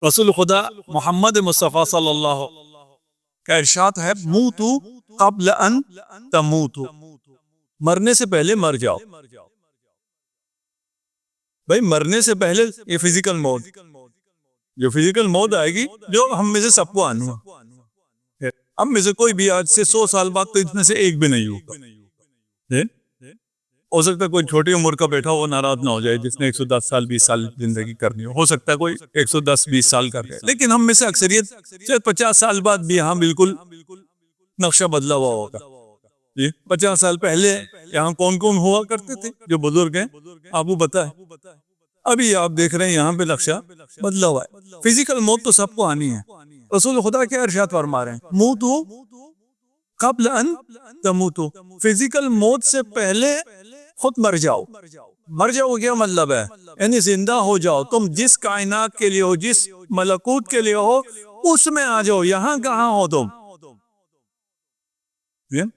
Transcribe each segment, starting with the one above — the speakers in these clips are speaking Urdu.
رسول خدا محمد مصطفیٰ صلی اللہ کا ارشاد ہے موتو قبل ان تموتو، مرنے سے پہلے مر جاؤ. بھائی مرنے سے پہلے یہ فزیکل موت، جو فزیکل موت آئے گی جو ہم میں سے سب کو آنا ہے. ہم میں سے کوئی بھی آج سے 100 سال بعد تو اس میں سے ایک بھی نہیں ہوگا. ہو سکتا ہے کوئی چھوٹی عمر کا بیٹھا وہ ناراض نہ ہو جائے جس نے 110 سال 20 سال زندگی کرنی ہو سکتا ہے کوئی 110-20 سال کر رہے، لیکن ہم میں سے اکثریت شاید 50 سال بعد بھی یہاں بالکل نقشہ بدلا ہوا ہوگا. جی 50 سال پہلے یہاں کون کون ہوا کرتے تھے جو بزرگ ہیں آپ کو بتائیں. ابھی آپ دیکھ رہے ہیں یہاں پہ نقشہ بدلا ہوا ہے. فزیکل موت تو سب کو آنی ہے. رسول خدا کے ارشاد فرما رہے ہیں موتو قبل ان تموتو، فزیکل موت سے پہلے خود مر جاؤ. مر جاؤ کیا مطلب ہے؟ یعنی زندہ ہو جاؤ. تم جس کائنات کے لیے ہو، جس ملکوت کے لیے ہو، اس میں آ جاؤ. یہاں کہاں ہو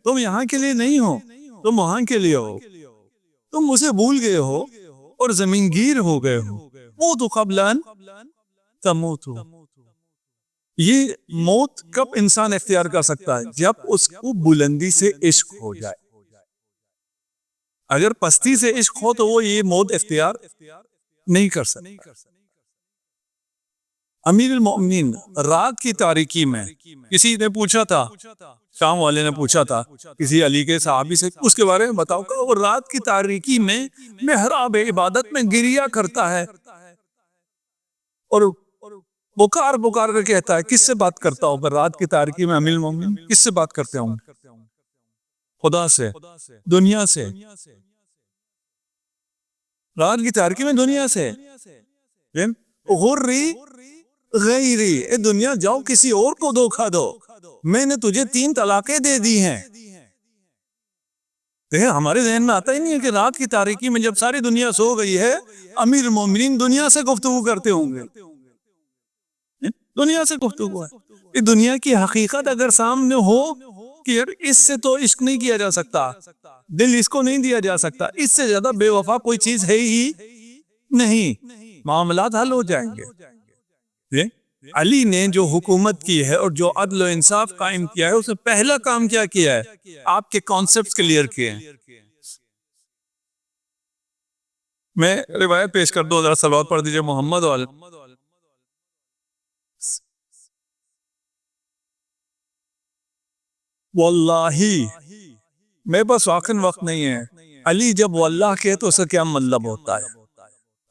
تم یہاں کے لیے نہیں ہو، تم وہاں کے لیے ہو. تم اسے بھول گئے ہو اور زمین گیر ہو گئے ہو. موتو قبل ان تموتو. یہ موت کب انسان اختیار کر سکتا ہے؟ جب اس کو بلندی سے عشق ہو جائے. اگر پستی سے عشق ہو تو وہ یہ موت اختیار نہیں کر سکتا. امیر المؤمنین رات کی تاریکی میں کسی نے پوچھا تھا، شام والے نے پوچھا تھا کسی علی کے صحابی سے، اس کے بارے میں بتاؤ کہ وہ رات کی تاریکی میں محراب عبادت میں گریا کرتا ہے اور بکار بکار کر کہتا ہے. کس سے بات کرتا ہوگا رات کی تاریکی میں امیر المؤمنین؟ کس سے بات کرتے ہوں؟ خدا سے، دنیا سے. رات کی تاریکی میں دنیا سے. غری غیری، اے دنیا جاؤ کسی اور کو دھوکا دو، میں نے تجھے 3 طلاقیں دے دی ہیں. ہمارے ذہن میں آتا ہی نہیں ہے کہ رات کی تاریکی میں جب ساری دنیا سو گئی ہے امیر المومنین دنیا سے گفتگو کرتے ہوں گے. دنیا سے گفتگو ہے. یہ دنیا کی حقیقت اگر سامنے ہو کہ اس سے تو عشق نہیں کیا جا سکتا، دل اس کو نہیں دیا جا سکتا، اس سے زیادہ بے وفا کوئی چیز ہے ہی نہیں، معاملات حل ہو جائیں گے. علی نے جو حکومت کی ہے اور جو عدل و انصاف قائم کیا ہے، اس نے پہلا کام کیا کیا ہے؟ آپ کے کانسیپٹس کلیئر کیے ہیں. میں روایت پیش کر دوں، ذرا صلوات پڑھ دیجئے محمد وال. واللہ میرے پاس وقت نہیں ہے. علی جب واللہ کہے تو اس کا کیا مطلب ہوتا ہے؟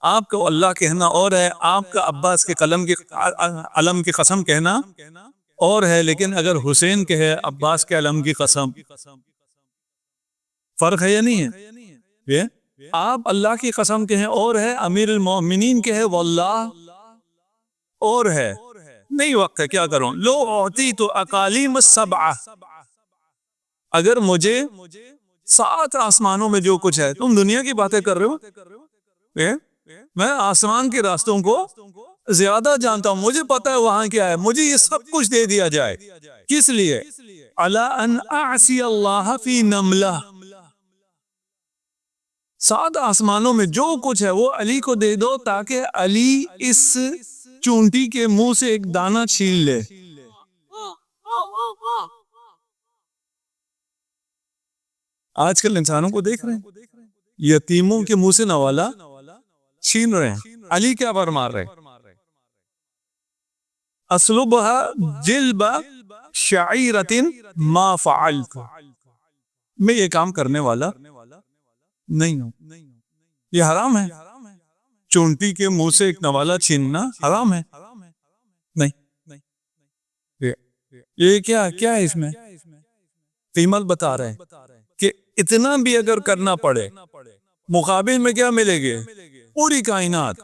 آپ کا اللہ کہنا اور ہے، آپ کا عباس کے علم کی قسم کہنا اور ہے. لیکن اگر حسین کہے عباس کے علم کی قسم، فرق ہے یا نہیں ہے؟ آپ اللہ کی قسم کہیں اور ہے، امیر المومنین کہے واللہ اور ہے. نہیں وقت ہے، کیا کروں؟ لو اعطی تو اقالیم السبع، اگر مجھے 7 آسمانوں میں جو کچھ ہے، تم دنیا کی باتیں کر رہے ہو، میں آسمان کے راستوں کو زیادہ جانتا ہوں، مجھے پتا ہے وہاں کیا ہے. مجھے یہ سب کچھ دے دیا جائے، کس لیے؟ الا ان اعصی اللہ فی نملہ. 7 آسمانوں میں جو کچھ ہے وہ علی کو دے دو تاکہ علی اس چونٹی کے منہ سے ایک دانہ چھین لے. آج کل انسانوں کو دیکھ رہے ہیں، یتیموں کے منہ سے نوالا چھین رہے ہیں. علی کیا فرما رہے؟ اسلبها جلب شعیرۃ ما فعلت، میں یہ کام کرنے والا نہیں ہوں. یہ حرام ہے. چونٹی کے منہ سے ایک نوالا چھیننا حرام ہے. نہیں، یہ کیا ہے اس میں قیمت بتا رہے ہیں کہ اتنا بھی اگر کرنا پڑے مقابل میں کیا ملے گے؟ پوری کائنات.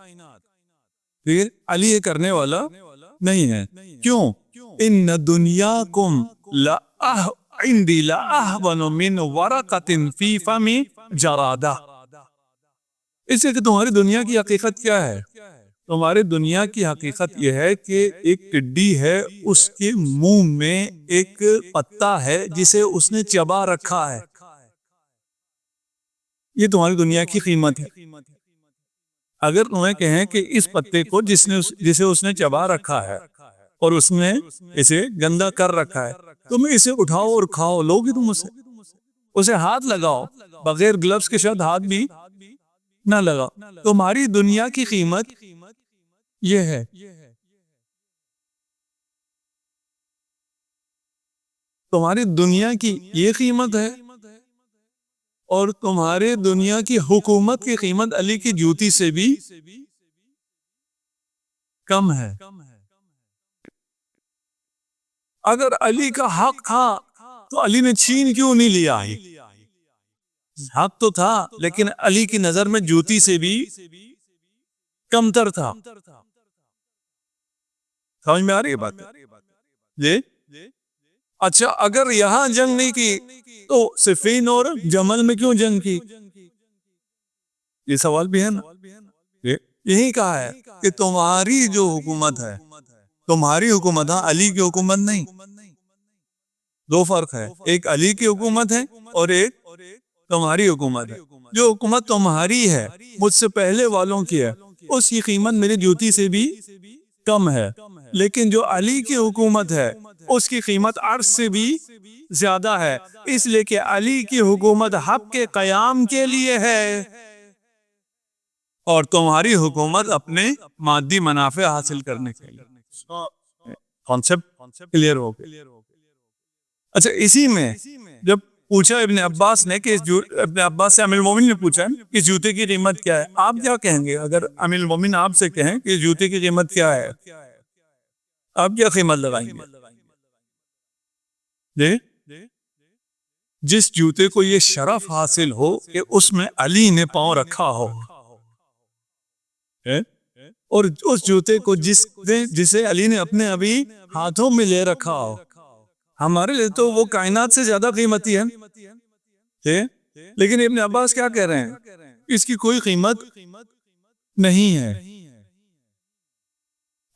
پھر علی یہ کرنے والا نہیں ہے. کیوں؟ ان دنیاکم عندی لأہون من ورقۃ فی فم جرادہ. اس سے کہ تمہاری دنیا کی حقیقت کیا ہے؟ تمہاری دنیا کی حقیقت یہ ہے کہ ایک ٹڈی ہے، اس کے منہ میں ایک پتا ہے جسے اس نے چبا رکھا ہے. یہ تمہاری دنیا کی قیمت ہے. اگر تمہیں کہیں کہ اس پتے کو جسے اس نے چبا رکھا ہے اور اس نے اسے گندا کر رکھا ہے، تم اسے اٹھاؤ اور کھاؤ، لوگی تم اسے ہاتھ لگاؤ، بغیر گلوز کے شاید ہاتھ بھی نہ لگا۔ تمہاری دنیا کی قیمت یہ ہے، تمہاری دنیا کی یہ قیمت ہے، اور تمہارے دنیا کی حکومت کی قیمت علی کی جوتی سے بھی کم ہے۔ اگر علی کا حق تھا تو علی نے چھین کیوں نہیں لیا؟ حق تو تھا لیکن علی کی نظر میں جوتی سے بھی کمتر تھا۔ سمجھ میں آ رہی ہے بات؟ جی اچھا، اگر یہاں جنگ نہیں کی تو صفین اور جمل میں کیوں جنگ کی؟ یہ سوال بھی ہے نا۔ یہی کہا ہے کہ تمہاری جو حکومت ہے، تمہاری حکومت ہے، علی کی حکومت نہیں۔ دو فرق ہے، ایک علی کی حکومت ہے اور ایک تمہاری حکومت ہے۔ جو حکومت تمہاری ہے، مجھ سے پہلے والوں کی ہے، اس کی قیمت میری جوتی سے بھی کم ہے، لیکن جو علی کی حکومت ہے اس کی قیمت عرش سے بھی زیادہ ہے، اس لیے کہ علی کی حکومت حق کے قیام کے لیے ہے اور تمہاری حکومت اپنے مادی منافع حاصل کرنے کے لیے۔ کانسیپٹ کلیئر ہو گیا؟ اچھا، اسی میں جب پوچھا ابن عباس نے کہ ابن عباس سے امیر المومنین نے پوچھا کہ جوتے کی قیمت کیا ہے، آپ کیا کہیں گے؟ اگر امیر المومنین آپ سے کہیں کہ جوتے کی قیمت کیا ہے، آپ کیا قیمت لگائیں گے؟ جس جوتے کو یہ شرف حاصل ہو کہ اس میں علی نے پاؤں رکھا ہو، اور اس جوتے کو جسے علی نے اپنے ابھی ہاتھوں میں لے رکھا ہو، ہمارے لیے تو وہ کائنات سے زیادہ قیمتی ہے۔ لیکن ابن عباس کیا کہہ رہے ہیں؟ اس کی کوئی قیمت نہیں ہے۔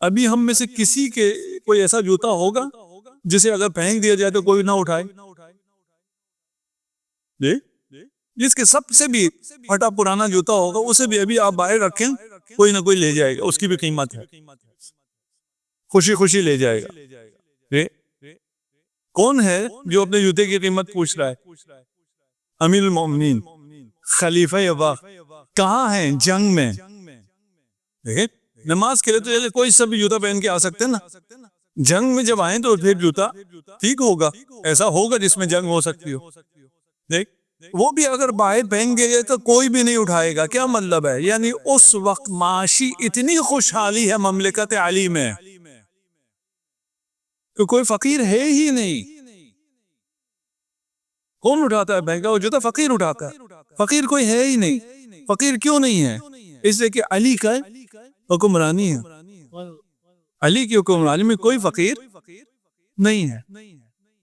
ابھی ہم میں سے کسی کے کوئی ایسا جوتا ہوگا جسے اگر پھینک دیا جائے تو کوئی نہ اٹھائے؟ جس کے سب سے بھی پھٹا پرانا جوتا ہوگا اسے بھی ابھی آپ باہر رکھیں، کوئی نہ کوئی لے جائے گا، اس کی بھی قیمت ہے، خوشی خوشی لے جائے گا۔ کون ہے جو اپنے جوتے کی قیمت پوچھ رہا ہے؟ امیر المومنین، خلیفہ وقت۔ کہاں ہیں؟ جنگ میں۔ نماز کے لیے تو کوئی سب جوتا پہن کے آ سکتے نا، جنگ میں جب آئیں تو پھر جوتا ٹھیک ہوگا، ایسا ہوگا جس میں جنگ ہو سکتی ہو۔ دیکھ، وہ بھی اگر باہر پہن گئے تو کوئی بھی نہیں اٹھائے گا۔ کیا مطلب ہے؟ یعنی اس وقت معاشی اتنی خوشحالی ہے مملکت علی میں کہ کوئی فقیر ہے ہی نہیں۔ کون اٹھاتا ہے بہنگا؟ وہ جوتا فقیر اٹھاتا ہے، فقیر کوئی ہے ہی نہیں۔ فقیر کیوں نہیں ہے؟ اس لیے کہ علی کا حکمرانی ہے، علی کی حکمرانی میں کوئی فقیر نہیں ہے۔